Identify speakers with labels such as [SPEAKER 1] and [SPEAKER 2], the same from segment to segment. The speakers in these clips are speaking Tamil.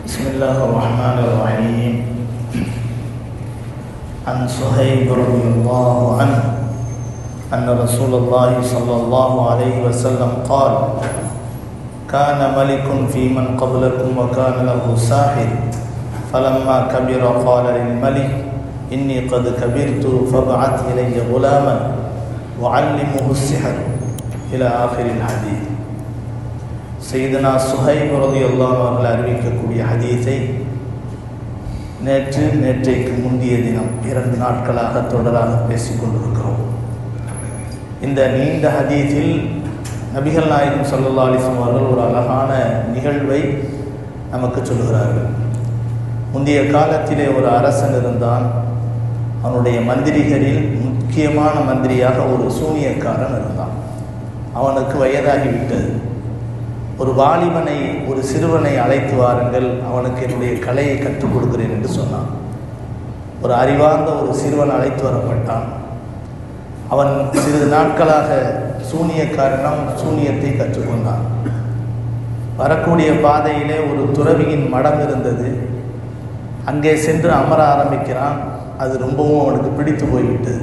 [SPEAKER 1] بسم الله الرحمن الرحيم. عن صهيب رضي الله عنه أن رسول الله صلى الله عليه وسلم قال: كان ملك في من قبلكم وكان له ساحر فلما كبر قال للملك: إني قد كبرت فابعث إلي غلاما وعلمه السحر إلى آخر الحديث. சையதுனா சுஹைப் ரலியல்லாஹு அன்ஹு அவர்கள் அறிவிக்கக்கூடிய ஹதீஸை நேற்றைக்கு முந்தைய தினம் 2 நாட்களாக தொடராக பேசிக்கொண்டிருக்கிறோம். இந்த நீண்ட ஹதீஸில் நபிகள் நாயகம் ஸல்லல்லாஹு அலைஹி வஸல்லம் அவர்கள் ஒரு அழகான நிகழ்வை நமக்கு சொல்கிறார்கள். முந்தைய காலத்திலே ஒரு அரசன் இருந்தான். அவனுடைய மந்திரிகளில் முக்கியமான மந்திரியாக ஒரு சூனியக்காரன் இருந்தான். அவனுக்கு வயதாகிவிட்டது. ஒரு வாலிபனை, ஒரு சிறுவனை அழைத்து வாருங்கள், அவனுக்கு என்னுடைய கலையை கற்றுக் கொடுக்கிறேன் என்று சொன்னான். ஒரு அறிவார்ந்த ஒரு சிறுவன் அழைத்து வரப்பட்டான். அவன் சிறிது நாட்களாக சூனியக்காரனம் சூனியத்தை கற்றுக்கொண்டான். வரக்கூடிய பாதையிலே ஒரு துறவியின் மடம் இருந்தது. அங்கே சென்று அமர ஆரம்பிக்கிறான். அது ரொம்பவும் அவனுக்கு பிடித்து போய்விட்டது.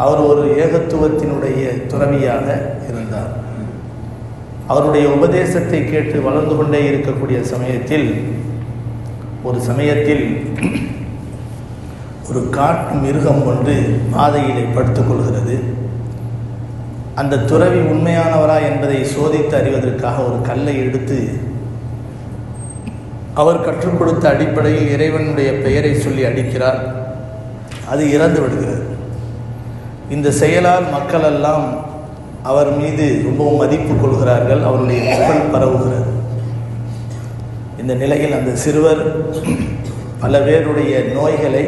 [SPEAKER 1] அவர் ஒரு ஏகத்துவத்தினுடைய துறவியாக இருந்தார். அவருடைய உபதேசத்தை கேட்டு வளர்ந்து கொண்டே இருக்கக்கூடிய சமயத்தில் ஒரு காட்டு மிருகம் ஒன்று பாதையிலே படுத்துக்கொள்கிறது. அந்த துறவி உண்மையானவரா என்பதை சோதித்து அறிவதற்காக ஒரு கல்லை எடுத்து அவர் கற்றுக் கொடுத்த அடிப்படையில் இறைவனுடைய பெயரை சொல்லி அடிக்கிறார். அது இறந்து விடுகிறது. இந்த செயலால் மக்கள் எல்லாம் அவர் மீது ரொம்பவும் மதிப்பு கொள்கிறார்கள். அவருடைய புகழ் பரவுகிறது. இந்த நிலையில் அந்த சிறுவர் பல பேருடைய நோய்களை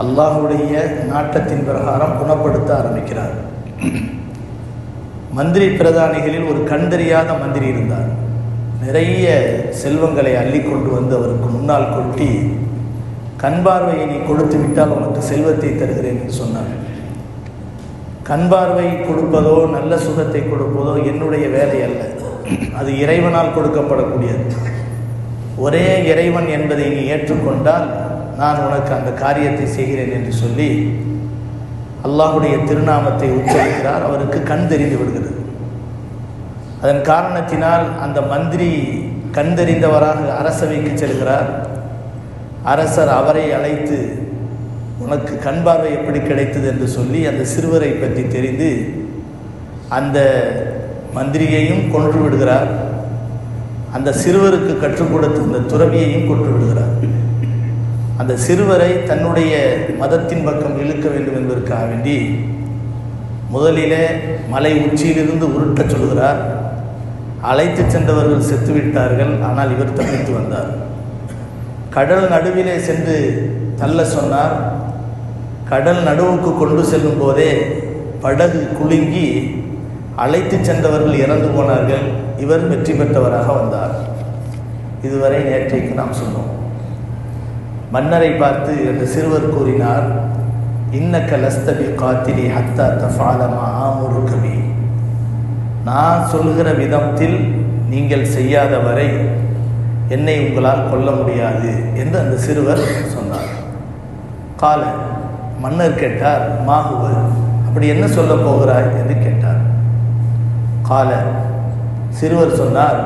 [SPEAKER 1] அல்லாஹ்வுடைய நாட்டத்தின் பிரகாரம் குணப்படுத்த ஆரம்பிக்கிறார். மந்திரி பிரதானிகளில் ஒரு கண்டறியாத மந்திரி இருந்தார். நிறைய செல்வங்களை அள்ளி கொண்டு வந்து அவருக்கு முன்னால் கொட்டி, கண் பார்வையை நீ கொடுத்து விட்டால் உனக்கு செல்வத்தை தருகிறேன் என்று சொன்னார். கண் பார்வை கொடுப்பதோ நல்ல சுகத்தை கொடுப்பதோ என்னுடைய வேலை அல்ல, அது இறைவனால் கொடுக்கப்படக்கூடியது. ஒரே இறைவன் என்பதை நீ ஏற்றுக்கொண்டால் நான் உனக்கு அந்த காரியத்தை செய்கிறேன் என்று சொல்லி அல்லாஹ்வுடைய திருநாமத்தை உச்சரிக்கிறார். அவருக்கு கண் தெரிந்து விடுகிறது. அதன் காரணத்தினால் அந்த மந்திரி கண் தெரிந்தவராக அரசவைக்கு செல்கிறார். அரசர் அவரை அழைத்து, உனக்கு கண் பார்வை எப்படி கிடைத்தது என்று சொல்லி அந்த சிறுவரை பற்றி தெரிந்து அந்த மந்திரியையும் கொன்று விடுகிறார். அந்த சிறுவருக்கு கற்றுக் கொடுத்த அந்த துறவியையும் கொன்று விடுகிறார். அந்த சிறுவரை தன்னுடைய மதத்தின் பக்கம் இழுக்க வேண்டும் என்பதற்காக வேண்டி முதலிலே மலை உச்சியிலிருந்து உருட்டச் சொல்கிறார். அழைத்து சென்றவர்கள் செத்துவிட்டார்கள். ஆனால் இவர் தப்பித்து வந்தார். கடல் நடுவிலே சென்று தள்ள சொன்னார். கடல் நடுவுக்கு கொண்டு செல்லும் போதே படகு குலுங்கி அழைத்து சென்றவர்கள் இறந்து போனார்கள். இவர் வெற்றி பெற்றவராக வந்தார். இதுவரை நேற்றைக்கு நாம் சொன்னோம். மன்னரை பார்த்து அந்த சிறுவர் கூறினார், இன்னக்க லஸ்தபி காத்திலி ஹத்தா தஃபாலமா ஆமுரு கபி. நான் சொல்கிற விதத்தில் நீங்கள் செய்யாத வரை என்னை உங்களால் கொல்ல முடியாது என்று அந்த சிறுவர் சொன்னார். கால, மன்னர் கேட்டார், மாகுவர், அப்படி என்ன சொல்ல போகிறாய் என்று கேட்டார். கால, சிறுவர் சொன்னார்,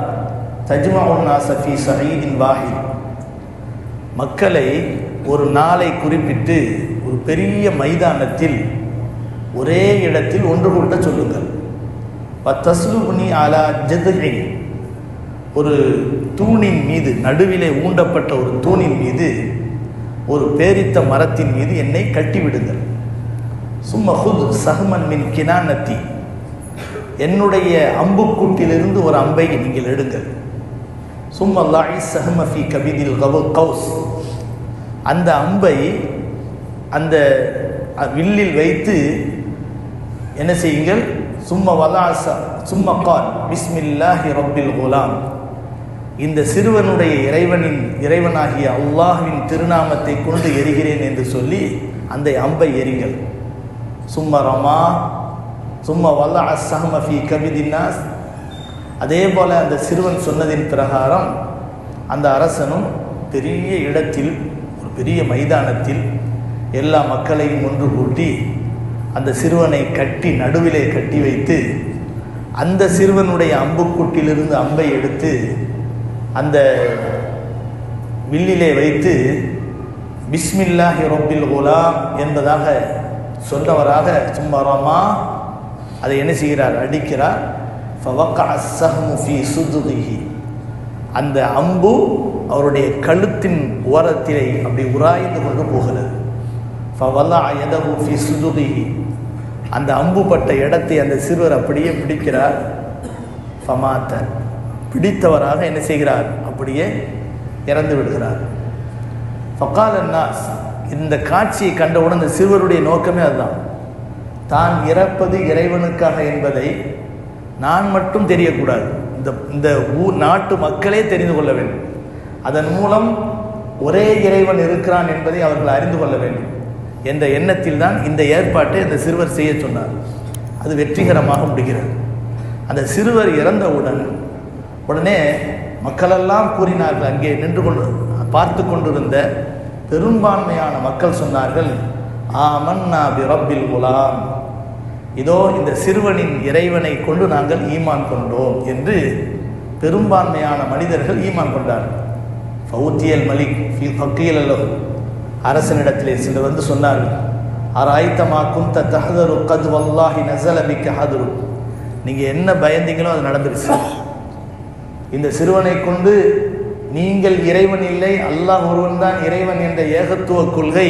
[SPEAKER 1] தஜ்மஉன் நாஸ ஃபீ ஸஈதின் வாஹித். மக்களை ஒரு நாளை குறிப்பிட்டு ஒரு பெரிய மைதானத்தில் ஒரே இடத்தில் ஒன்று கூட்ட சொல்லுங்கள். வத்தஸ்லுபுனி அலா ஜத்இன், ஒரு தூணின் மீது, நடுவிலே ஊண்டப்பட்ட ஒரு தூணின் மீது, ஒரு பேரித்த மரத்தின் மீது என்னை கட்டிவிடுங்கள். சும்ம ஹுத் சஹ்மன் மின் கினானத்தி, என்னுடைய அம்புக்கூட்டிலிருந்து ஒரு அம்பை நீங்கள் எடுங்கள். சும்ம லாஇ சஹ்ம ஃபீ கபிதில் கௌஸ், அந்த அம்பை அந்த வில்லில் வைத்து என்ன செய்யுங்கள். சும்ம வலாச சும்ம கால் பிஸ்மில்லாஹி ரப்பில் குலாம், இந்த சிறுவனுடைய இறைவனாகிய அல்லாஹ்வின் திருநாமத்தை கொண்டு எரிகிறேன் என்று சொல்லி அந்த அம்பை எரிங்கள். சும்ம ரமா சும்ம வல்லா சஹ்ம ஃபீ கபிதின் நாஸ், அதே போல அந்த சிறுவன் சொன்னதின் பிரகாரம் அந்த அரசனும் பெரிய இடத்தில் ஒரு பெரிய மைதானத்தில் எல்லா மக்களையும் ஒன்று கூட்டி அந்த சிறுவனை கட்டி நடுவிலே கட்டி வைத்து அந்த சிறுவனுடைய அம்புக்குட்டிலிருந்து அம்பை எடுத்து அந்த வில்லிலே வைத்து பிஸ்மில்லாஹி ரப்பில் குலாம் என்பதாக சொன்னவராக சும்மரமா அதை என்ன செய்கிறார், அடிக்கிறார். ஃபவக்கஅ ஸஹ்மு ஃபீ சுதுகிஹி, அந்த அம்பு அவருடைய கழுத்தின் ஓரத்திலே அப்படி உராய்ந்து கொண்டு போகிறது. ஃபவலஅ யதஹு ஃபீ சுதுகிஹி, அந்த அம்பு பட்ட இடத்தை அந்த சிறுவர் அப்படியே பிடிக்கிறார். ஃபமாத்த, பிடித்தவராக என்ன செய்கிறார், அப்படியே இறந்து விடுகிறார். ஃபகால அன்னாஸ், இந்த காட்சியை கண்டவுடன் அந்த சிறுவருடைய நோக்கமே அதுதான். தான் இறப்பது இறைவனுக்காக என்பதை நான் மட்டும் தெரியக்கூடாது, இந்த நாட்டு மக்களே தெரிந்து கொள்ள வேண்டும். அதன் மூலம் ஒரே இறைவன் இருக்கிறான் என்பதை அவர்கள் அறிந்து கொள்ள வேண்டும் என்ற எண்ணத்தில் தான் இந்த ஏற்பாட்டை அந்த சிறுவர் செய்ய சொன்னார். அது வெற்றிகரமாக முடிகிறது. அந்த சிறுவர் இறந்தவுடன் உடனே மக்களெல்லாம் கூறினார்கள், அங்கே நின்று கொண்டு பார்த்து கொண்டிருந்த பெரும்பான்மையான மக்கள் சொன்னார்கள், ஆமன்னா பி ரப்பில் குலாம், இதோ இந்த சிறுவனின் இறைவனை கொண்டு நாங்கள் ஈமான் கொண்டோம் என்று பெரும்பான்மையான மனிதர்கள் ஈமான் கொண்டார்கள். ஃபவுத்தியல் மலிக் ஃபீ ஃபக்கீல் அல்லஹு, அரசனிடத்திலே சிலர் வந்து சொன்னார்கள், அராய்த்தமா குந்த தஹதரு கத் வல்லாஹி நஸல பிக்க ஹதுரு, நீங்கள் என்ன பயந்தீங்களோ அது நடந்துருச்சு. இந்த சிறுவனை கொண்டு நீங்கள் இறைவன் இல்லை, அல்லாஹ் ஒருவன் தான் இறைவன் என்ற ஏகத்துவ கொள்கை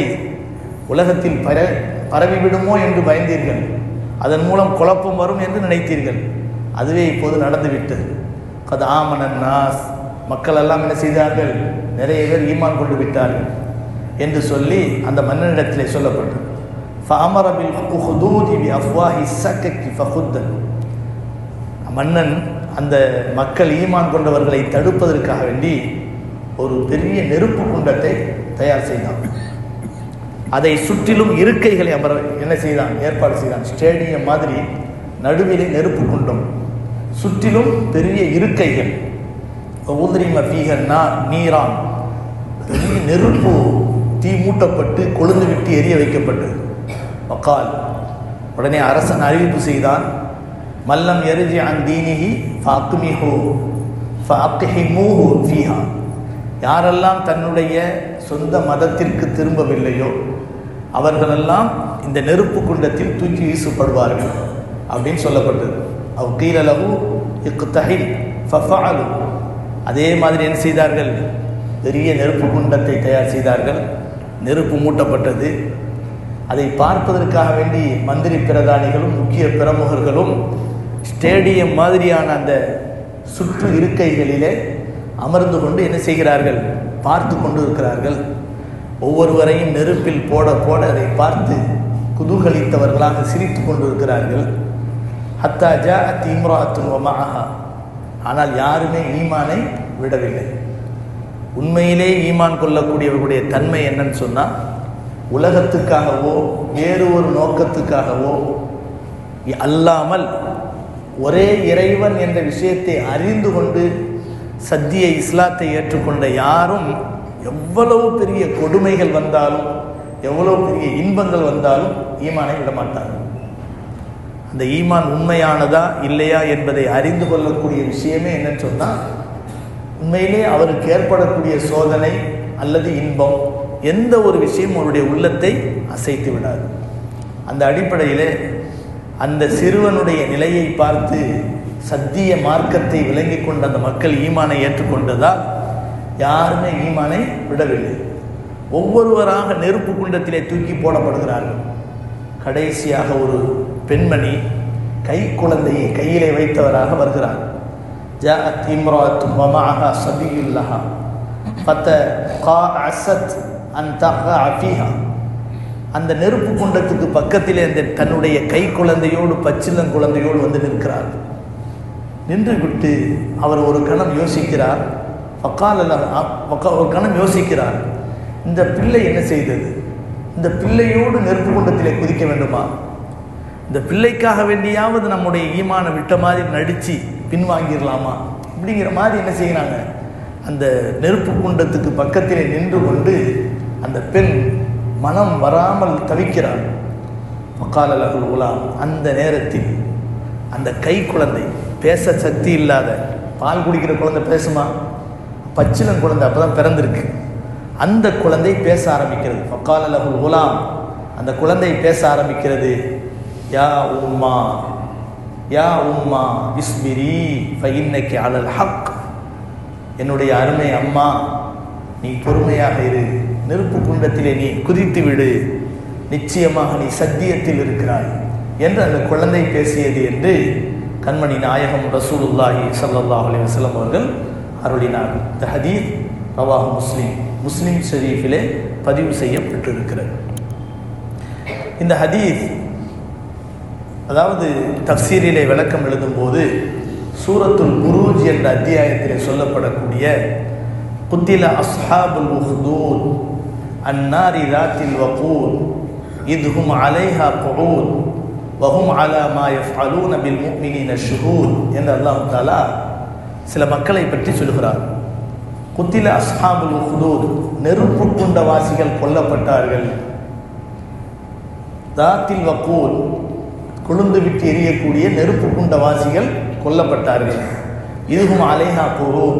[SPEAKER 1] உலகத்தில் பரவிவிடுமோ என்று பயந்தீர்கள். அதன் மூலம் குழப்பம் வரும் என்று நினைத்தீர்கள். அதுவே இப்போது நடந்துவிட்டது. கத் ஆமனன் நாஸ், மக்கள் எல்லாம் என்ன செய்தார்கள், நிறைய பேர் ஈமான் கொண்டு விட்டார்கள் என்று சொல்லி அந்த மன்னனிடத்திலே சொல்லப்பட்டது. ஃபஅமர பில் உஹ்தூதி பி அஃப்வாஹி ஸக்கக்கி ஃபஹுத்தன், மன்னன் அந்த மக்கள் ஈமான் கொண்டவர்களை தடுப்பதற்காக வேண்டி ஒரு பெரிய நெருப்பு குண்டத்தை தயார் செய்தான். அதை சுற்றிலும் இருக்கைகளை என்ன செய்தான், ஏற்பாடு செய்தான். ஸ்டேடியம் மாதிரி நடுவிலே நெருப்பு குண்டம், சுற்றிலும் பெரிய இருக்கைகள். ஊதிரிம ஃபீஹன்னா நீரான், பெரிய நெருப்பு தீ மூட்டப்பட்டு கொழுந்து விட்டு எரிய வைக்கப்பட்டது. வக்கால், உடனே அரசன் அறிவிப்பு செய்தான், மல்லம் எரிஜி அன் தீனிஹி ஃபஅக்மிஹு ஃபஅக்ஹிமூஹு ஃபீஹா, யாரெல்லாம் தன்னுடைய சொந்த மதத்திற்கு திரும்பவில்லையோ அவர்களெல்லாம் இந்த நெருப்பு குண்டத்தில் தூக்கி வீசப்படுவார்கள் அப்படின்னு சொல்லப்பட்டது. அவ் கீல லஹு இக்தஹில் ஃபஃபஅலு, அதே மாதிரி என்ன செய்தார்கள், பெரிய நெருப்பு குண்டத்தை தயார் செய்தார்கள். நெருப்பு மூட்டப்பட்டது. அதை பார்ப்பதற்காக வேண்டி மந்திரி பிரதானிகளும் முக்கிய பிரமுகர்களும் ஸ்டேடியம் மாதிரியான அந்த சுற்று இருக்கைகளிலே அமர்ந்து கொண்டு என்ன செய்கிறார்கள், பார்த்து கொண்டு இருக்கிறார்கள். ஒவ்வொருவரையும் நெருப்பில் போட போட அதை பார்த்து குதூகலித்தவர்களாக சிரித்து கொண்டு இருக்கிறார்கள். ஹத்தா ஜாஅத் இம்ராஅத்துன் வ மஅஹா, ஆனால் யாருமே ஈமானை விடவில்லை. உண்மையிலே ஈமான் கொள்ளக்கூடியவர்களுடைய தன்மை என்னன்னு சொன்னால், உலகத்துக்காகவோ வேறு ஒரு நோக்கத்துக்காகவோ அல்லாமல் ஒரே இறைவன் என்ற விஷயத்தை அறிந்து கொண்டு சத்திய இஸ்லாத்தை ஏற்றுக்கொண்ட யாரும் எவ்வளவு பெரிய கொடுமைகள் வந்தாலும் எவ்வளவு பெரிய இன்பங்கள் வந்தாலும் ஈமானை விடமாட்டார்கள். அந்த ஈமான் உண்மையானதா இல்லையா என்பதை அறிந்து கொள்ளக்கூடிய விஷயமே என்னன்னு சொன்னால், உண்மையிலே அவருக்கு ஏற்படக்கூடிய சோதனை அல்லது இன்பம் எந்த ஒரு விஷயம் அவருடைய உள்ளத்தை அசைத்து விடாது. அந்த அடிப்படையிலே அந்த சிறுவனுடைய நிலையை பார்த்து சத்திய மார்க்கத்தை விளங்கி கொண்ட அந்த மக்கள் ஈமானை ஏற்றுக்கொண்டதால் யாருமே ஈமானை விடவில்லை. ஒவ்வொருவராக நெருப்பு குண்டத்திலே தூக்கி போடப்படுகிறார்கள். கடைசியாக ஒரு பெண்மணி கை குழந்தையை கையிலே வைத்தவராக வருகிறார். ஜாஅத் இம்ராஅத்துன் வ மஅஹா ஸபிய்யுன் லஹா ஃபதகஅஸத் அன் தகஅ ஃபீஹா, அந்த நெருப்பு குண்டத்துக்கு பக்கத்திலே அந்த தன்னுடைய கை குழந்தையோடு பச்சிளம் குழந்தையோடு வந்து நிற்கிறார். நின்று விட்டு அவர் ஒரு கணம் யோசிக்கிறார். ஒரு கணம் யோசிக்கிறார், இந்த பிள்ளை என்ன செய்தது, இந்த பிள்ளையோடு நெருப்பு குண்டத்திலே குதிக்க வேண்டுமா, இந்த பிள்ளைக்காக வேண்டியாவது நம்முடைய ஈமானை விட்ட மாதிரி நடித்து பின்வாங்கிடலாமா, இப்படிங்கிற மாதிரி என்ன செய்கிறாங்க, அந்த நெருப்பு குண்டத்துக்கு பக்கத்திலே நின்று கொண்டு அந்த பெண் மனம் வராமல் தவிக்கிறாள். வக்கால லஹுல் குலாம், அந்த நேரத்தில் அந்த கை குழந்தை, பேச சக்தி இல்லாத, பால் குடிக்கிற குழந்தை பேசுமா? பச்சிலன் குழந்தை அப்போ தான் பிறந்திருக்கு. அந்த குழந்தை பேச ஆரம்பிக்கிறது. வக்கால லஹுல் குலாம், அந்த குழந்தை பேச ஆரம்பிக்கிறது. யா உம்மா, யா உம்மா இஸ்பிரி ஃபஇன்னகி அலல் ஹக், என்னுடைய அருமை அம்மா, நீ பொறுமையாக இரு, நெருப்பு குண்டத்திலே நீ குதித்து விடு, நிச்சயமாக நீ சத்தியத்தில் இருக்கிறாய் என்று அந்த குழந்தை பேசியது என்று கண்மணி நாயகம் ரசூலுல்லாஹி ஸல்லல்லாஹு அலைஹி வஸல்லம் அவர்கள் அருளினார். இந்த ஹதீஸ் ரவாஹு முஸ்லிம் ஷரீஃபிலே பதிவு செய்யப்பட்டிருக்கிறது. இந்த ஹதீஸ் அதாவது தஃப்சீரிலே விளக்கம் எழுதும்போது சூரத்துல் புரூஜ் என்ற அத்தியாயத்திலே சொல்லப்படக்கூடிய குத்தில அஸ்ஹாபுல் உஹ்தூத் அன்னாரி ராத்தில் வகூத் இதுஹும் அலைஹா குஊத் வஹும் அலா மா யஃஅலூன பில் முஃமினீன ஷுஹூத் என்று அல்லாஹ் தஆலா சில மக்களை பற்றி சொல்கிறார். குத்தில அஸ்ஹாபுல் உஹ்தூத், நெருப்பு குண்டவாசிகள் கொல்லப்பட்டார்கள். ராத்தில் வகூத், கொழுந்து விட்டு எரியக்கூடிய நெருப்பு குண்டவாசிகள் கொல்லப்பட்டார்கள். இதுவும் அலைஹா குஊத்,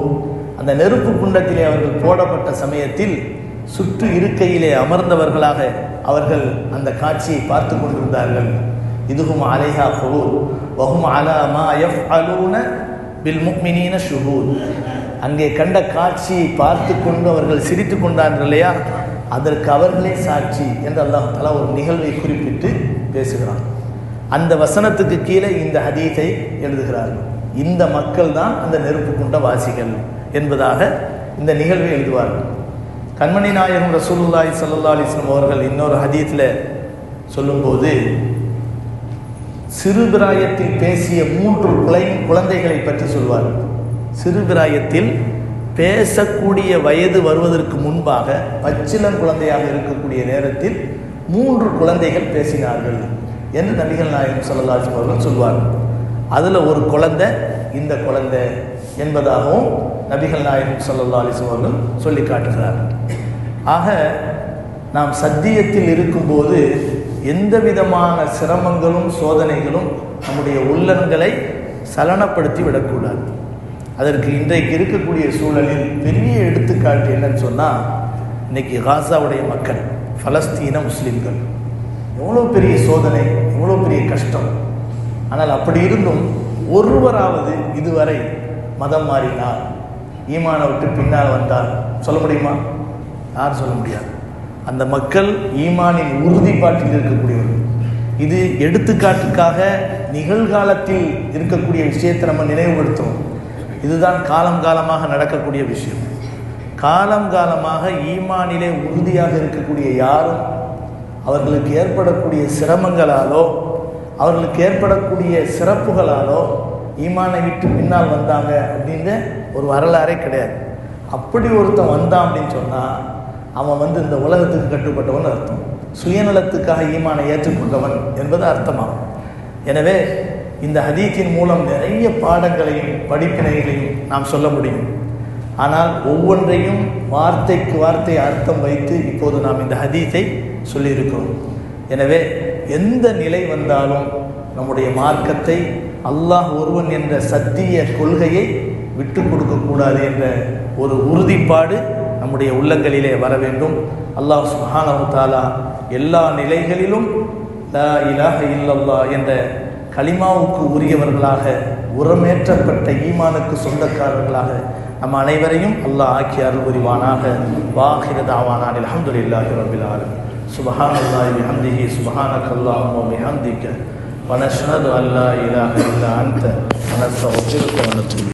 [SPEAKER 1] அந்த நெருப்பு குண்டத்திலே அவர்கள் போடப்பட்ட சமயத்தில் சுற்று இருக்கையிலே அமர்ந்தவர்களாக அவர்கள் அந்த காட்சியை பார்த்து கொண்டிருந்தார்கள். இதுவும் அலைஹா குஊத் வஹும் அலா மா யஃஅலூன பில் முஃமினீன ஷுஹூத், அங்கே கண்ட காட்சியை பார்த்து கொண்டு அவர்கள் சிரித்து கொண்டார்கள் இல்லையா, அதற்கு அவர்களே சாட்சி என்று அல்லாஹ் தஆலா ஒரு நிகழ்வை குறிப்பிட்டு பேசுகிறான். அந்த வசனத்துக்கு கீழே இந்த ஹதீஸை எழுதுகிறார்கள். இந்த மக்கள் தான் அந்த நெருப்பு குண்ட வாசிகள் என்பதாக இந்த நிகழ்வை எழுதுவார்கள். கண்மணி நாயகம் ரசூலுல்லாஹி ஸல்லல்லாஹு அலைஹி வஸல்லம் அவர்கள் இன்னொரு ஹதீஸில் சொல்லும்போது சிறுபிராயத்தில் பேசிய 3 குழந்தைகளை பற்றி சொல்வார்கள். சிறுபிராயத்தில் பேசக்கூடிய வயது வருவதற்கு முன்பாக பச்சிளம் குழந்தையாக இருக்கக்கூடிய நேரத்தில் 3 குழந்தைகள் பேசினார்கள் என்று நபிகள் நாயகம் ஸல்லல்லாஹு அலைஹி வஸல்லம் அவர்கள் சொல்வார்கள். அதில் ஒரு குழந்தை இந்த குழந்தை என்பதாகவும் நபிகள் நாயகம் ஸல்லல்லாஹு அலைஹி வஸல்லம் அவர்கள் சொல்லி காட்டுகிறார்கள். ஆக நாம் சத்தியத்தில் இருக்கும்போது எந்த விதமான சிரமங்களும் சோதனைகளும் நம்முடைய உள்ளங்களை சலனப்படுத்தி விடக்கூடாது. அதற்கு இன்றைக்கு இருக்கக்கூடிய சூழலில் பெரிய எடுத்துக்காட்டு என்னன்னு சொன்னால், இன்றைக்கி காசாவுடைய மக்கள், பலஸ்தீன முஸ்லீம்கள், எவ்வளோ பெரிய சோதனை, எவ்வளோ பெரிய கஷ்டம். ஆனால் அப்படி இருந்தும் ஒருவராவது இதுவரை மதம் மாறினார், ஈமானை விட்டு பின்னால் வந்தார் சொல்ல முடியுமா? யாரும் சொல்ல முடியாது. அந்த மக்கள் ஈமானின் உறுதிப்பாட்டில் இருக்கக்கூடியவர்கள். இது எடுத்துக்காட்டுக்காக நிகழ்காலத்தில் இருக்கக்கூடிய விஷயத்தை நம்ம நினைவுபடுத்துவோம். இதுதான் காலம் காலமாக நடக்கக்கூடிய விஷயம். காலம் காலமாக ஈமானிலே உறுதியாக இருக்கக்கூடிய யாரும் அவர்களுக்கு ஏற்படக்கூடிய சிரமங்களாலோ அவர்களுக்கு ஏற்படக்கூடிய சிறப்புகளாலோ ஈமானை விட்டு பின்னால் வந்தாங்க அப்படின்ற ஒரு வரலாறே கிடையாது. அப்படி ஒருத்தன் வந்தான் அப்படின்னு சொன்னால் அவன் இந்த உலகத்துக்கு கட்டுப்பட்டவன் அர்த்தம். சுயநலத்துக்காக ஈமானை ஏற்றுக்கொண்டவன் என்பது அர்த்தமாகும். எனவே இந்த ஹதீஸின் மூலம் நிறைய பாடங்களையும் படிப்பினைகளையும் நாம் சொல்ல முடியும். ஆனால் ஒவ்வொன்றையும் வார்த்தைக்கு வார்த்தை அர்த்தம் வைத்து இப்போது நாம் இந்த ஹதீஸை சொல்லியிருக்கிறோம். எனவே எந்த நிலை வந்தாலும் நம்முடைய மார்க்கத்தை, அல்லாஹ் ஒருவன் என்ற சத்திய கொள்கையை விட்டு கொடுக்கக்கூடாது என்ற ஒரு உறுதிப்பாடு நம்முடைய உள்ளங்களிலே வர வேண்டும். அல்லாஹ் சுப்ஹானஹு வ தஆலா எல்லா நிலைகளிலும் லா இலாஹ இல்லல்லாஹ் என்ற கலிமாவுக்கு உரியவர்களாக, உரமேற்றப்பட்ட ஈமானுக்கு சொந்தக்காரர்களாக நம் அனைவரையும் அல்லாஹ் ஆக்கி அருள் புரிவானாக. வாஹிர தாவானா அல்ஹம்துலில்லாஹி ரப்பில் ஆலமீன். சுப்ஹானல்லாஹி வபிஹம்திஹி சுப்ஹானக்கல்லாஹும்ம வபிஹம்திக வ நஷ்ஹது அல்லா இலாஹ இல்லா அன்த வ நஸ்தக்ஃபிருக வ நத்தூபு